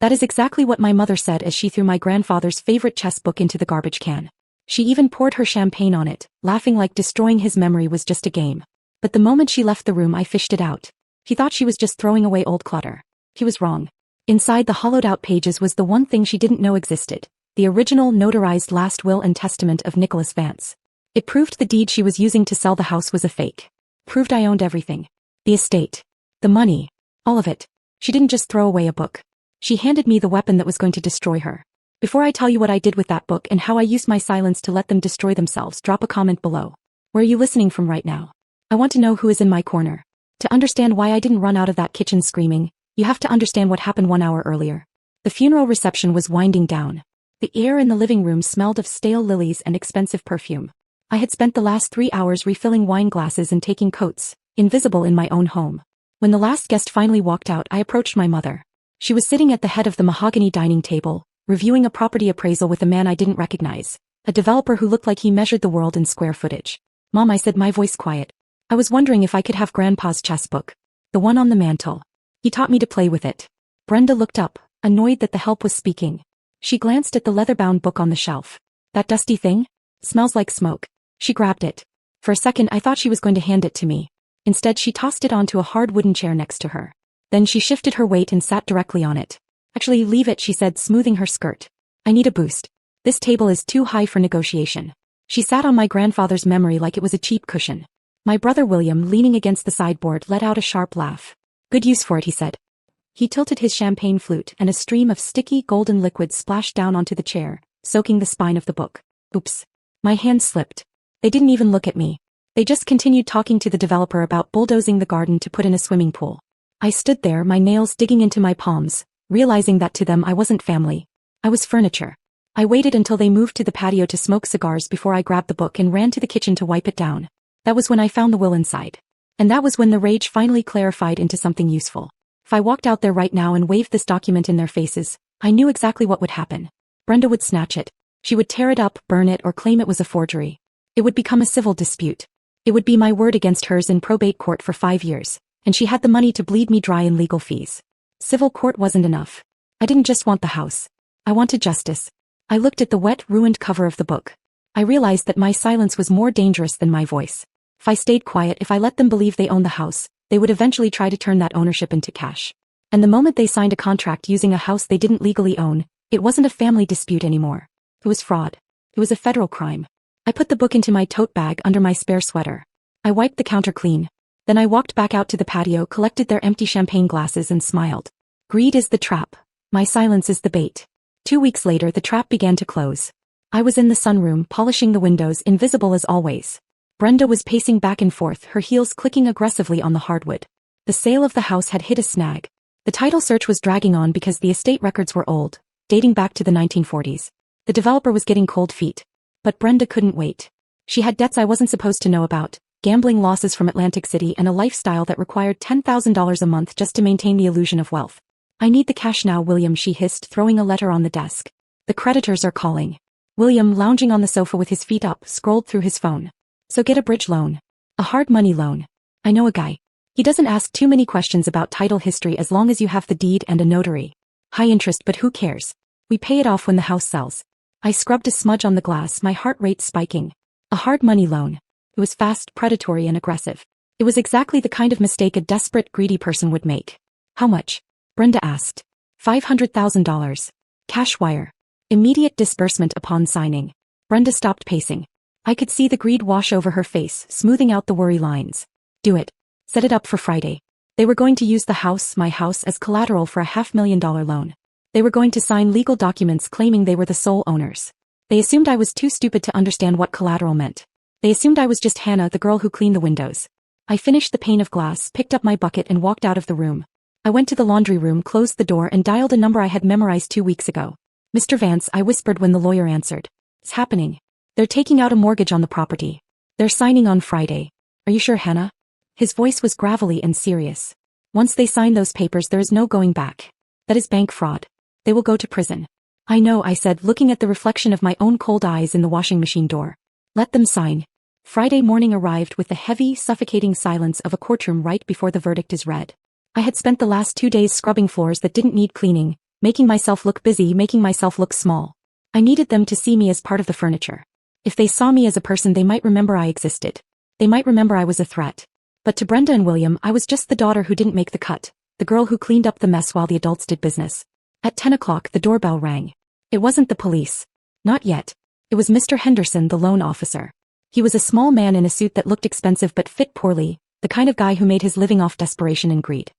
That is exactly what my mother said as she threw my grandfather's favorite chess book into the garbage can. She even poured her champagne on it, laughing like destroying his memory was just a game. But the moment she left the room I fished it out. He thought she was just throwing away old clutter. He was wrong. Inside the hollowed-out pages was the one thing she didn't know existed, the original notarized last will and testament of Nicholas Vance. It proved the deed she was using to sell the house was a fake. Proved I owned everything. The estate. The money. All of it. She didn't just throw away a book. She handed me the weapon that was going to destroy her. Before I tell you what I did with that book and how I used my silence to let them destroy themselves, drop a comment below. Where are you listening from right now? I want to know who is in my corner. To understand why I didn't run out of that kitchen screaming, you have to understand what happened 1 hour earlier. The funeral reception was winding down. The air in the living room smelled of stale lilies and expensive perfume. I had spent the last 3 hours refilling wine glasses and taking coats, invisible in my own home. When the last guest finally walked out, I approached my mother. She was sitting at the head of the mahogany dining table, reviewing a property appraisal with a man I didn't recognize, a developer who looked like he measured the world in square footage. Mom, I said, my voice quiet. I was wondering if I could have Grandpa's chess book. The one on the mantel. He taught me to play with it. Brenda looked up, annoyed that the help was speaking. She glanced at the leather-bound book on the shelf. That dusty thing? Smells like smoke. She grabbed it. For a second I thought she was going to hand it to me. Instead she tossed it onto a hard wooden chair next to her. Then she shifted her weight and sat directly on it. Actually, leave it, she said, smoothing her skirt. I need a boost. This table is too high for negotiation. She sat on my grandfather's memory like it was a cheap cushion. My brother William, leaning against the sideboard, let out a sharp laugh. Good use for it, he said. He tilted his champagne flute and a stream of sticky golden liquid splashed down onto the chair, soaking the spine of the book. Oops. My hand slipped. They didn't even look at me. They just continued talking to the developer about bulldozing the garden to put in a swimming pool. I stood there, my nails digging into my palms, realizing that to them I wasn't family. I was furniture. I waited until they moved to the patio to smoke cigars before I grabbed the book and ran to the kitchen to wipe it down. That was when I found the will inside. And that was when the rage finally clarified into something useful. If I walked out there right now and waved this document in their faces, I knew exactly what would happen. Brenda would snatch it. She would tear it up, burn it, or claim it was a forgery. It would become a civil dispute. It would be my word against hers in probate court for 5 years, and she had the money to bleed me dry in legal fees. Civil court wasn't enough. I didn't just want the house. I wanted justice. I looked at the wet, ruined cover of the book. I realized that my silence was more dangerous than my voice. If I stayed quiet, if I let them believe they owned the house, they would eventually try to turn that ownership into cash. And the moment they signed a contract using a house they didn't legally own, it wasn't a family dispute anymore. It was fraud. It was a federal crime. I put the book into my tote bag under my spare sweater. I wiped the counter clean. Then I walked back out to the patio, collected their empty champagne glasses and smiled. Greed is the trap. My silence is the bait. 2 weeks later the trap began to close. I was in the sunroom, polishing the windows, invisible as always. Brenda was pacing back and forth, her heels clicking aggressively on the hardwood. The sale of the house had hit a snag. The title search was dragging on because the estate records were old, dating back to the 1940s. The developer was getting cold feet. But Brenda couldn't wait. She had debts I wasn't supposed to know about, gambling losses from Atlantic City, and a lifestyle that required $10,000 a month just to maintain the illusion of wealth. I need the cash now, William, she hissed, throwing a letter on the desk. The creditors are calling. William, lounging on the sofa with his feet up, scrolled through his phone. So get a bridge loan. A hard money loan. I know a guy. He doesn't ask too many questions about title history as long as you have the deed and a notary. High interest, but who cares? We pay it off when the house sells. I scrubbed a smudge on the glass, my heart rate spiking. A hard money loan. It was fast, predatory, and aggressive. It was exactly the kind of mistake a desperate, greedy person would make. How much? Brenda asked. $500,000. Cash wire. Immediate disbursement upon signing. Brenda stopped pacing. I could see the greed wash over her face, smoothing out the worry lines. Do it. Set it up for Friday. They were going to use the house, my house, as collateral for a $500,000 loan. They were going to sign legal documents claiming they were the sole owners. They assumed I was too stupid to understand what collateral meant. They assumed I was just Hannah, the girl who cleaned the windows. I finished the pane of glass, picked up my bucket, and walked out of the room. I went to the laundry room, closed the door, and dialed a number I had memorized 2 weeks ago. Mr. Vance, I whispered when the lawyer answered. It's happening. They're taking out a mortgage on the property. They're signing on Friday. Are you sure, Hannah? His voice was gravelly and serious. Once they sign those papers, there is no going back. That is bank fraud. They will go to prison. I know, I said, looking at the reflection of my own cold eyes in the washing machine door. Let them sign. Friday morning arrived with the heavy, suffocating silence of a courtroom right before the verdict is read. I had spent the last 2 days scrubbing floors that didn't need cleaning, making myself look busy, making myself look small. I needed them to see me as part of the furniture. If they saw me as a person, they might remember I existed. They might remember I was a threat. But to Brenda and William, I was just the daughter who didn't make the cut, the girl who cleaned up the mess while the adults did business. At 10 o'clock, the doorbell rang. It wasn't the police. Not yet. It was Mr. Henderson, the loan officer. He was a small man in a suit that looked expensive but fit poorly, the kind of guy who made his living off desperation and greed.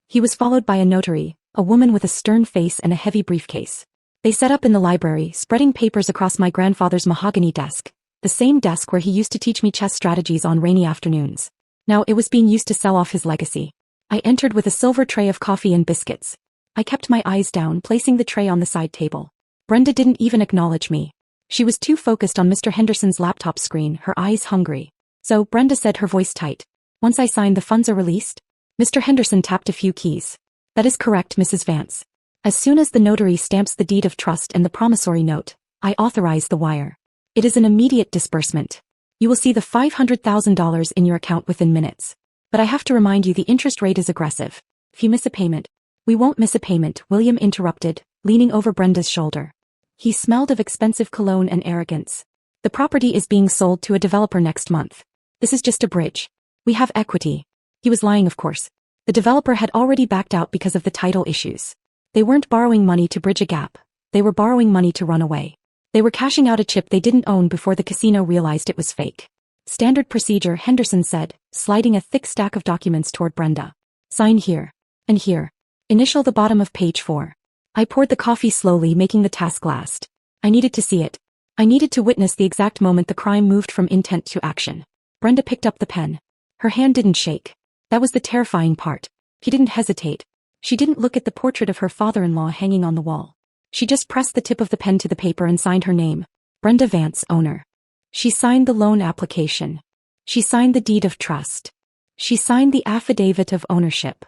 He was followed by a notary, a woman with a stern face and a heavy briefcase. They set up in the library, spreading papers across my grandfather's mahogany desk, the same desk where he used to teach me chess strategies on rainy afternoons. Now it was being used to sell off his legacy. I entered with a silver tray of coffee and biscuits. I kept my eyes down, placing the tray on the side table. Brenda didn't even acknowledge me. She was too focused on Mr. Henderson's laptop screen, her eyes hungry. So, Brenda said, her voice tight. Once I sign, the funds are released? Mr. Henderson tapped a few keys. That is correct, Mrs. Vance. As soon as the notary stamps the deed of trust and the promissory note, I authorize the wire. It is an immediate disbursement. You will see the $500,000 in your account within minutes. But I have to remind you, the interest rate is aggressive. If you miss a payment. We won't miss a payment, William interrupted, leaning over Brenda's shoulder. He smelled of expensive cologne and arrogance. The property is being sold to a developer next month. This is just a bridge. We have equity. He was lying, of course. The developer had already backed out because of the title issues. They weren't borrowing money to bridge a gap. They were borrowing money to run away. They were cashing out a chip they didn't own before the casino realized it was fake. Standard procedure, Henderson said, sliding a thick stack of documents toward Brenda. Sign here. And here. Initial the bottom of page 4. I poured the coffee slowly, making the task last. I needed to see it. I needed to witness the exact moment the crime moved from intent to action. Brenda picked up the pen. Her hand didn't shake. That was the terrifying part. She didn't hesitate. She didn't look at the portrait of her father-in-law hanging on the wall. She just pressed the tip of the pen to the paper and signed her name. Brenda Vance, owner. She signed the loan application. She signed the deed of trust. She signed the affidavit of ownership.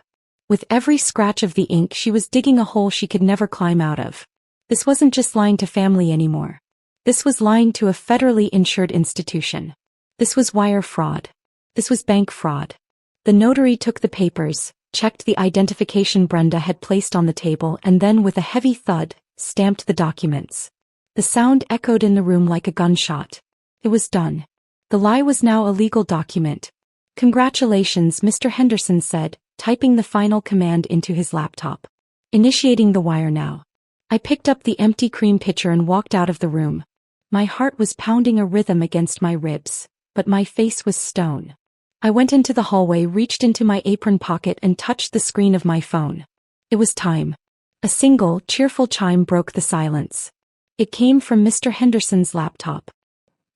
With every scratch of the ink, she was digging a hole she could never climb out of. This wasn't just lying to family anymore. This was lying to a federally insured institution. This was wire fraud. This was bank fraud. The notary took the papers, checked the identification Brenda had placed on the table, and then, with a heavy thud, stamped the documents. The sound echoed in the room like a gunshot. It was done. The lie was now a legal document. Congratulations, Mr. Henderson said, typing the final command into his laptop. Initiating the wire now. I picked up the empty cream pitcher and walked out of the room. My heart was pounding a rhythm against my ribs, but my face was stone. I went into the hallway, reached into my apron pocket and touched the screen of my phone. It was time. A single, cheerful chime broke the silence. It came from Mr. Henderson's laptop.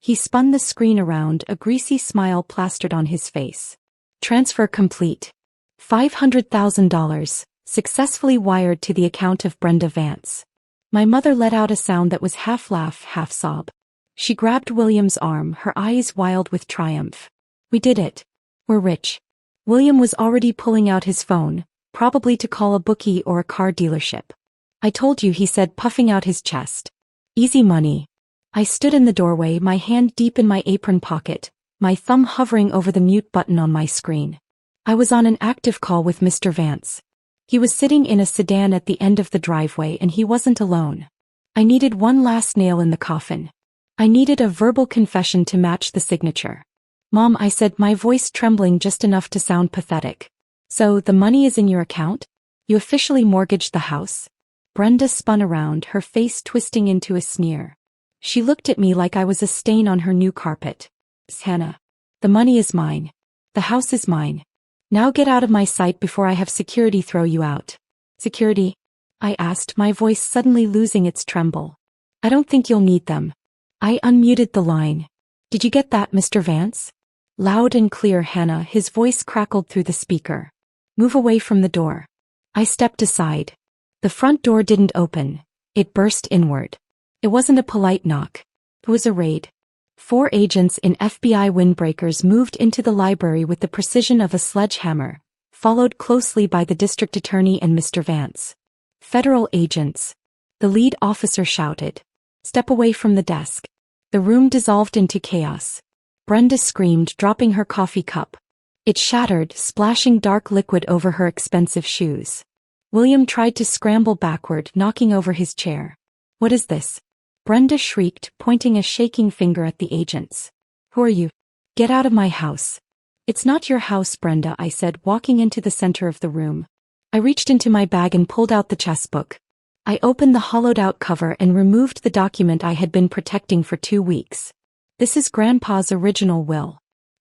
He spun the screen around, a greasy smile plastered on his face. Transfer complete. $500,000, successfully wired to the account of Brenda Vance. My mother let out a sound that was half laugh, half sob. She grabbed William's arm, her eyes wild with triumph. We did it. We're rich. William was already pulling out his phone, probably to call a bookie or a car dealership. I told you, he said, puffing out his chest. Easy money. I stood in the doorway, my hand deep in my apron pocket, my thumb hovering over the mute button on my screen. I was on an active call with Mr. Vance. He was sitting in a sedan at the end of the driveway, and he wasn't alone. I needed one last nail in the coffin. I needed a verbal confession to match the signature. Mom, I said, my voice trembling just enough to sound pathetic. So, the money is in your account? You officially mortgaged the house? Brenda spun around, her face twisting into a sneer. She looked at me like I was a stain on her new carpet. Hannah. The money is mine. The house is mine. Now get out of my sight before I have security throw you out. Security? I asked, my voice suddenly losing its tremble. I don't think you'll need them. I unmuted the line. Did you get that, Mr. Vance? Loud and clear, Hannah, his voice crackled through the speaker. Move away from the door. I stepped aside. The front door didn't open. It burst inward. It wasn't a polite knock. It was a raid. 4 agents in FBI windbreakers moved into the library with the precision of a sledgehammer, followed closely by the district attorney and Mr. Vance. Federal agents. The lead officer shouted. Step away from the desk. The room dissolved into chaos. Brenda screamed, dropping her coffee cup. It shattered, splashing dark liquid over her expensive shoes. William tried to scramble backward, knocking over his chair. What is this? Brenda shrieked, pointing a shaking finger at the agents. Who are you? Get out of my house. It's not your house, Brenda, I said, walking into the center of the room. I reached into my bag and pulled out the chess book. I opened the hollowed-out cover and removed the document I had been protecting for 2 weeks. This is Grandpa's original will.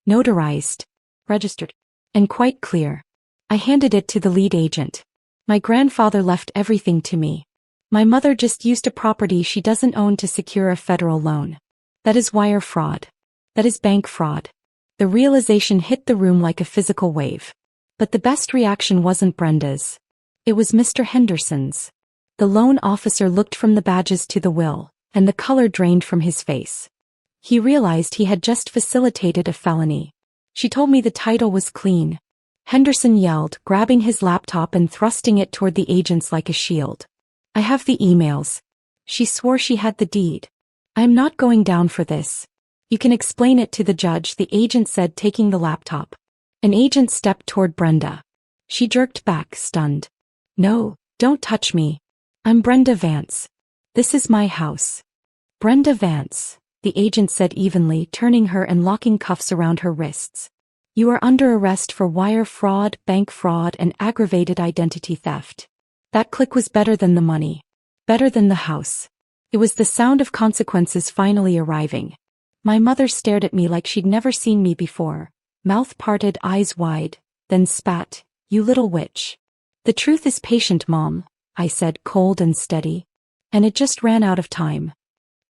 Notarized, registered, and quite clear. I handed it to the lead agent. My grandfather left everything to me. My mother just used a property she doesn't own to secure a federal loan. That is wire fraud. That is bank fraud. The realization hit the room like a physical wave. But the best reaction wasn't Brenda's. It was Mr. Henderson's. The loan officer looked from the badges to the will, and the color drained from his face. He realized he had just facilitated a felony. She told me the title was clean. Henderson yelled, grabbing his laptop and thrusting it toward the agents like a shield. I have the emails. She swore she had the deed. I am not going down for this. You can explain it to the judge, the agent said, taking the laptop. An agent stepped toward Brenda. She jerked back, stunned. No, don't touch me. I'm Brenda Vance. This is my house. Brenda Vance, the agent said evenly, turning her and locking cuffs around her wrists. You are under arrest for wire fraud, bank fraud, and aggravated identity theft. That click was better than the money. Better than the house. It was the sound of consequences finally arriving. My mother stared at me like she'd never seen me before, mouth parted, eyes wide, then spat, "You little witch." The truth is patient, Mom, I said, cold and steady. And it just ran out of time.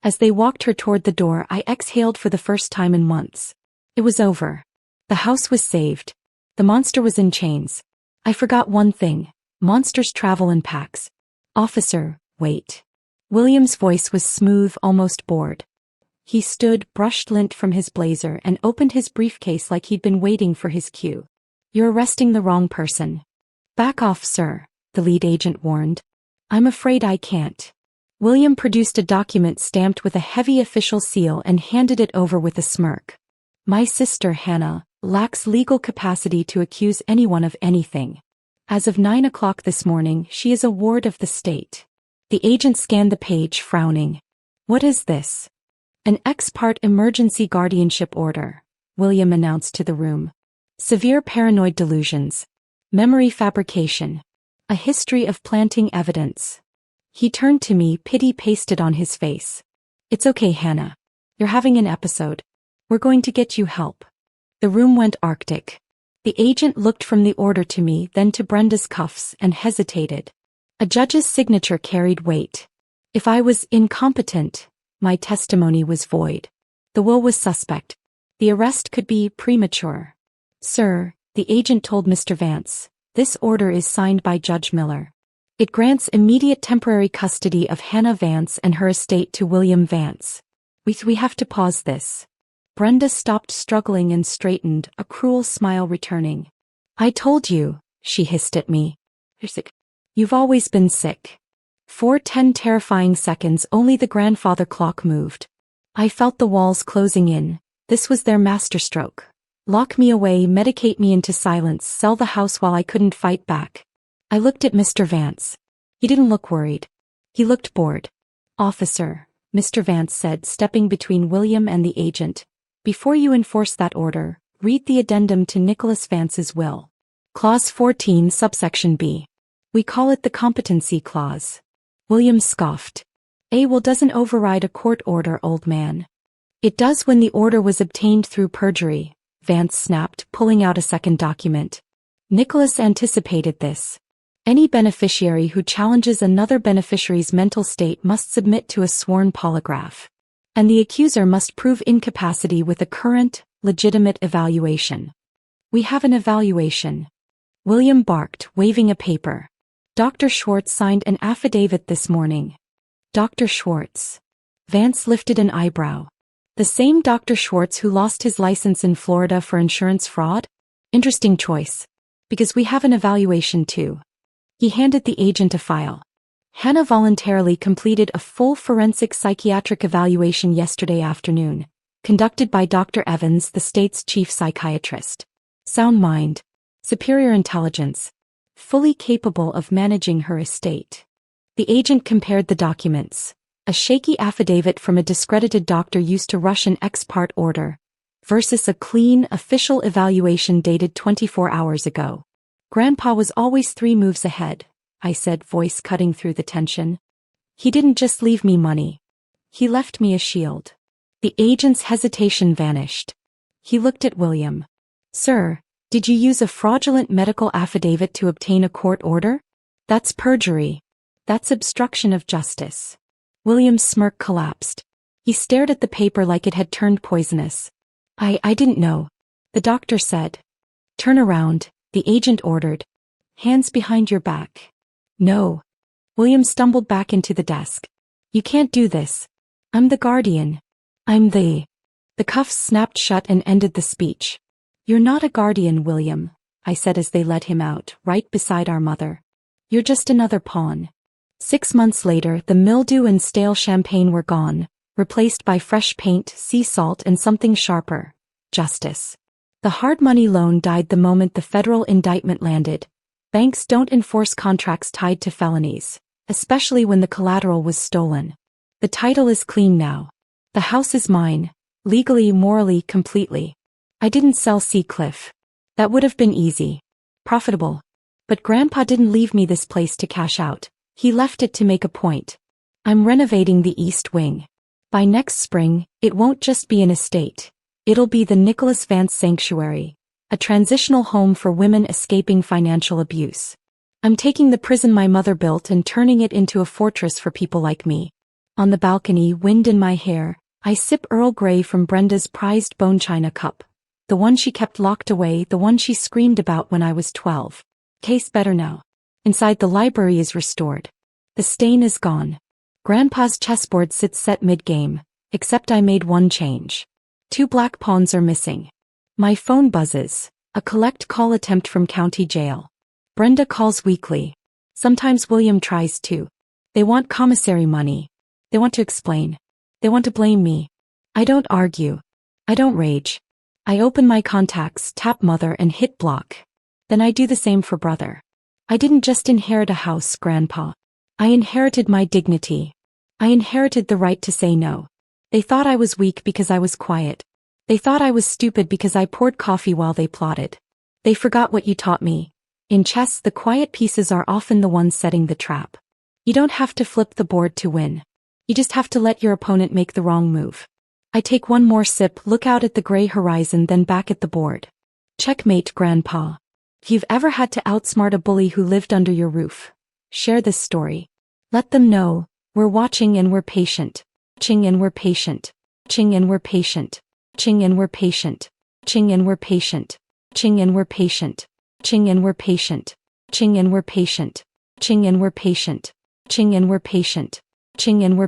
As they walked her toward the door, I exhaled for the first time in months. It was over. The house was saved. The monster was in chains. I forgot one thing. Monsters travel in packs. Officer, wait. William's voice was smooth, almost bored. He stood, brushed lint from his blazer, and opened his briefcase like he'd been waiting for his cue. You're arresting the wrong person. Back off, sir, the lead agent warned. I'm afraid I can't. William produced a document stamped with a heavy official seal and handed it over with a smirk. My sister, Hannah, lacks legal capacity to accuse anyone of anything. As of 9 o'clock this morning, she is a ward of the state. The agent scanned the page, frowning. What is this? An ex parte emergency guardianship order, William announced to the room. Severe paranoid delusions. Memory fabrication. A history of planting evidence. He turned to me, pity pasted on his face. It's okay, Hannah. You're having an episode. We're going to get you help. The room went arctic. The agent looked from the order to me, then to Brenda's cuffs, and hesitated. A judge's signature carried weight. If I was incompetent, my testimony was void. The will was suspect. The arrest could be premature. Sir, the agent told Mr. Vance, this order is signed by Judge Miller. It grants immediate temporary custody of Hannah Vance and her estate to William Vance. We have to pause this. Brenda stopped struggling and straightened, a cruel smile returning. I told you, she hissed at me. You're sick. You've always been sick. For 10 terrifying seconds only the grandfather clock moved. I felt the walls closing in. This was their masterstroke. Lock me away, medicate me into silence, sell the house while I couldn't fight back. I looked at Mr. Vance. He didn't look worried. He looked bored. Officer, Mr. Vance said, stepping between William and the agent. Before you enforce that order, read the addendum to Nicholas Vance's will. Clause 14, subsection B. We call it the competency clause. William scoffed. A will doesn't override a court order, old man. It does when the order was obtained through perjury, Vance snapped, pulling out a second document. Nicholas anticipated this. Any beneficiary who challenges another beneficiary's mental state must submit to a sworn polygraph. And the accuser must prove incapacity with a current, legitimate evaluation. We have an evaluation. William barked, waving a paper. Dr. Schwartz signed an affidavit this morning. Dr. Schwartz. Vance lifted an eyebrow. The same Dr. Schwartz who lost his license in Florida for insurance fraud? Interesting choice. Because we have an evaluation too. He handed the agent a file. Hannah voluntarily completed a full forensic psychiatric evaluation yesterday afternoon, conducted by Dr. Evans, the state's chief psychiatrist. Sound mind. Superior intelligence. fully capable of managing her estate. The agent compared the documents. A shaky affidavit from a discredited doctor used to rush an ex parte order, versus a clean, official evaluation dated 24 hours ago. Grandpa was always 3 moves ahead, I said, voice cutting through the tension. He didn't just leave me money. He left me a shield. The agent's hesitation vanished. He looked at William. Sir, did you use a fraudulent medical affidavit to obtain a court order? That's perjury. That's obstruction of justice. William's smirk collapsed. He stared at the paper like it had turned poisonous. I didn't know. The doctor said. Turn around, the agent ordered. Hands behind your back. No. William stumbled back into the desk. You can't do this. I'm the guardian. The cuffs snapped shut and ended the speech. You're not a guardian, William, I said as they led him out, right beside our mother. You're just another pawn. 6 months later, the mildew and stale champagne were gone, replaced by fresh paint, sea salt, and something sharper: justice. The hard money loan died the moment the federal indictment landed. Banks don't enforce contracts tied to felonies, especially when the collateral was stolen. The title is clean now. The house is mine, legally, morally, completely. I didn't sell Seacliff. That would have been easy. Profitable. But Grandpa didn't leave me this place to cash out. He left it to make a point. I'm renovating the East Wing. By next spring, it won't just be an estate. It'll be the Nicholas Vance Sanctuary, a transitional home for women escaping financial abuse. I'm taking the prison my mother built and turning it into a fortress for people like me. On the balcony, wind in my hair, I sip Earl Grey from Brenda's prized bone china cup. The one she kept locked away, the one she screamed about when I was 12. Tastes better now. Inside, the library is restored. The stain is gone. Grandpa's chessboard sits set mid-game, except I made one change. 2 black pawns are missing. My phone buzzes. A collect call attempt from county jail. Brenda calls weekly. Sometimes William tries too. They want commissary money. They want to explain. They want to blame me. I don't argue. I don't rage. I open my contacts, tap mother, and hit block. Then I do the same for brother. I didn't just inherit a house, Grandpa. I inherited my dignity. I inherited the right to say no. They thought I was weak because I was quiet. They thought I was stupid because I poured coffee while they plotted. They forgot what you taught me. In chess, the quiet pieces are often the ones setting the trap. You don't have to flip the board to win. You just have to let your opponent make the wrong move. I take one more sip, look out at the gray horizon, then back at the board. Checkmate, Grandpa. If you've ever had to outsmart a bully who lived under your roof, share this story. Let them know, we're watching and we're patient. Watching and we're patient. Watching and we're patient. Watching and we're patient. Watching and we're patient. Watching and we're patient. Watching and we're patient. Watching and we're patient. Watching and we're patient. Watching and we're patient. Watching and we're